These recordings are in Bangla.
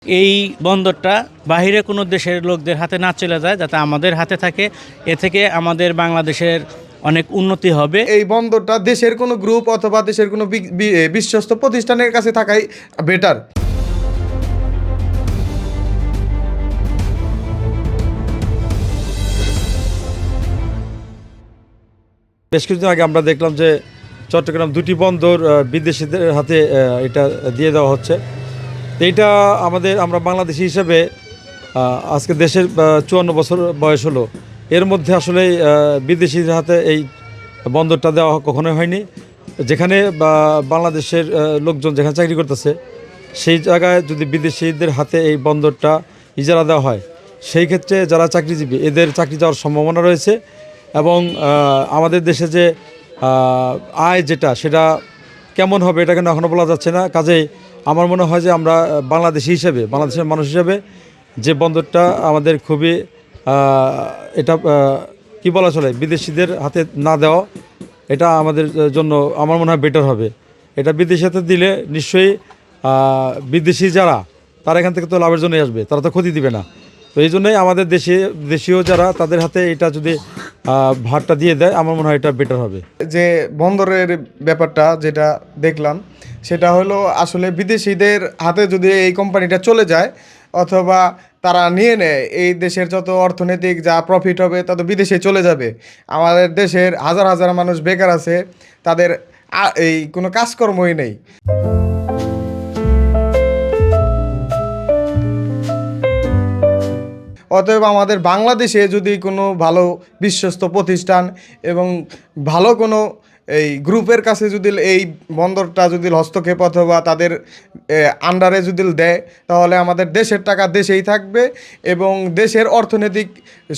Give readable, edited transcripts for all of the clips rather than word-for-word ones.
এই বন্দরটা বাহিরে কোনো দেশের লোকদের হাতে না চলে যায়, যাতে আমাদের হাতে থাকে। এ থেকে আমাদের বাংলাদেশের অনেক উন্নতি হবে। এই বন্দরটা দেশের কোনো গ্রুপ অথবা দেশের কোনো বিশ্বস্ত প্রতিষ্ঠানের কাছে থাকাই বেটার। বেশ কিছুদিন আগে আমরা দেখলাম যে চট্টগ্রাম দুটি বন্দর বিদেশিদের হাতে এটা দিয়ে দেওয়া হচ্ছে। তো এটা আমরা বাংলাদেশি হিসেবে আজকে দেশের 54 বছর বয়স হলো, এর মধ্যে আসলে বিদেশিদের হাতে এই বন্দরটা দেওয়া কখনোই হয়নি। যেখানে বাংলাদেশের লোকজন যেখানে চাকরি করতেছে সেই জায়গায় যদি বিদেশিদের হাতে এই বন্দরটা ইজারা দেওয়া হয়, সেই ক্ষেত্রে যারা চাকরিজীবী এদের চাকরি যাওয়ার সম্ভাবনা রয়েছে। এবং আমাদের দেশে যে আয় সেটা কেমন হবে এটা কিন্তু এখনও বলা যাচ্ছে না। কাজেই আমার মনে হয় যে আমরা বাংলাদেশের মানুষ হিসেবে যে বন্দরটা আমাদের খুবই এটা কি বলা চলে, বিদেশিদের হাতে না দেওয়া, এটা আমাদের জন্য আমার মনে হয় বেটার হবে। এটা বিদেশি হাতে দিলে নিশ্চয়ই বিদেশি যারা তারা এখান থেকে তো লাভের জন্যই আসবে, তারা তো ক্ষতি দিবে না। তো এই জন্যই আমাদের দেশীয় যারা তাদের হাতে এটা যদি ভারটা দিয়ে দেয়, আমার মনে হয় এটা বেটার হবে। যে বন্দরের ব্যাপারটা যেটা দেখলাম সেটা হলো আসলে বিদেশিদের হাতে যদি এই কোম্পানিটা চলে যায় অথবা তারা নিয়ে নেয়, এই দেশের যত অর্থনৈতিক যা প্রফিট হবে তত বিদেশে চলে যাবে। আমাদের দেশের হাজার হাজার মানুষ বেকার আছে, তাদের এই কোনো কাজকর্মই নেই। অতএব আমাদের বাংলাদেশে যদি কোনো ভালো বিশ্বস্ত প্রতিষ্ঠান এবং ভালো কোনো এই গ্রুপের কাছে যদি এই বন্দরটা যদি হস্তক্ষেপ অথবা তাদের আন্ডারে যদি দেয়, তাহলে আমাদের দেশের টাকা দেশেই থাকবে এবং দেশের অর্থনৈতিক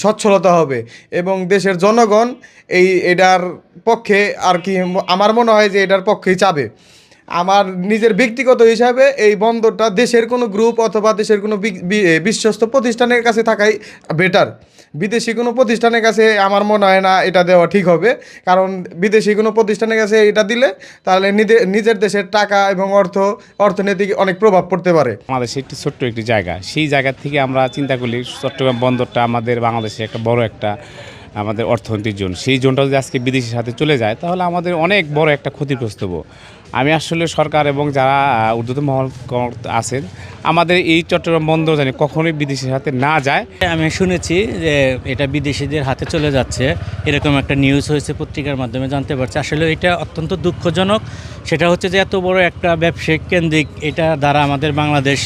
সচ্ছলতা হবে এবং দেশের জনগণ এটার পক্ষে আর কি, আমার মনে হয় যে এটার পক্ষেই চাবে। আমার নিজের ব্যক্তিগত হিসাবে এই বন্দরটা দেশের কোনো গ্রুপ অথবা দেশের কোনো বিশ্বস্ত প্রতিষ্ঠানের কাছে থাকাই বেটার। বিদেশি কোনো প্রতিষ্ঠানের কাছে আমার মনে হয় না এটা দেওয়া ঠিক হবে, কারণ বিদেশি কোনো প্রতিষ্ঠানের কাছে এটা দিলে তাহলে নিজের দেশের টাকা এবং অর্থনৈতিক অনেক প্রভাব পড়তে পারে। আমাদের একটি ছোট্ট একটি জায়গা, সেই জায়গা থেকে আমরা চিন্তা করলে চট্টগ্রাম বন্দরটা আমাদের বাংলাদেশে একটা বড় একটা আমাদের অর্থনৈতিক জোন, সেই জোনটা যদি আজকে বিদেশির সাথে চলে যায় তাহলে আমাদের অনেক বড় একটা ক্ষতিগ্রস্ত হবো। আমি আসলে সরকার এবং যারা ঊর্ধ্বতন মহল আছেন, আমাদের এই চট্টগ্রাম বন্দর জানি কখনোই বিদেশির হাতে না যায়। আমি শুনেছি যে এটা বিদেশিদের হাতে চলে যাচ্ছে, এরকম একটা নিউজ হয়েছে, পত্রিকার মাধ্যমে জানতে পারছি। আসলে এটা অত্যন্ত দুঃখজনক। সেটা হচ্ছে যে এত বড় একটা ব্যবসায়িক কেন্দ্রিক, এটা দ্বারা আমাদের বাংলাদেশ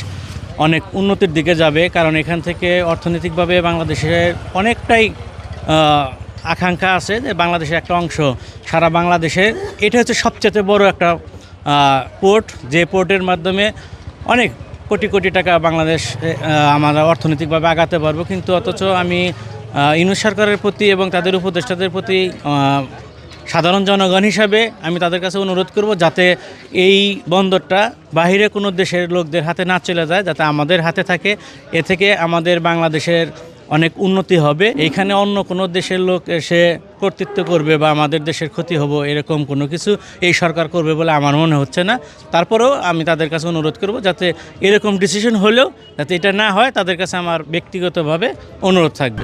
অনেক উন্নতির দিকে যাবে, কারণ এখান থেকে অর্থনৈতিকভাবে বাংলাদেশের অনেকটাই আকাঙ্ক্ষা আছে যে বাংলাদেশের একটা অংশ সারা বাংলাদেশের, এটা হচ্ছে সবচেয়ে বড় একটা পোর্ট, যে পোর্টের মাধ্যমে অনেক কোটি কোটি টাকা বাংলাদেশ আমরা অর্থনৈতিকভাবে আগাতে পারবো। কিন্তু অথচ আমি ইউনূস সরকারের প্রতি এবং তাদের উপদেষ্টাদের প্রতি সাধারণ জনগণ হিসাবে আমি তাদের কাছে অনুরোধ করব, যাতে এই বন্দরটা বাহিরে কোনো দেশের লোকদের হাতে না চলে যায়, যাতে আমাদের হাতে থাকে। এ থেকে আমাদের বাংলাদেশের অনেক উন্নতি হবে। এইখানে অন্য কোনো দেশের লোক এসে কর্তৃত্ব করবে বা আমাদের দেশের ক্ষতি হবে এরকম কোনো কিছু এই সরকার করবে বলে আমার মনে হচ্ছে না। তারপরেও আমি তাদের কাছে অনুরোধ করব, যাতে এরকম ডিসিশন হলেও যাতে এটা না হয়, তাদের কাছে আমার ব্যক্তিগতভাবে অনুরোধ থাকবে।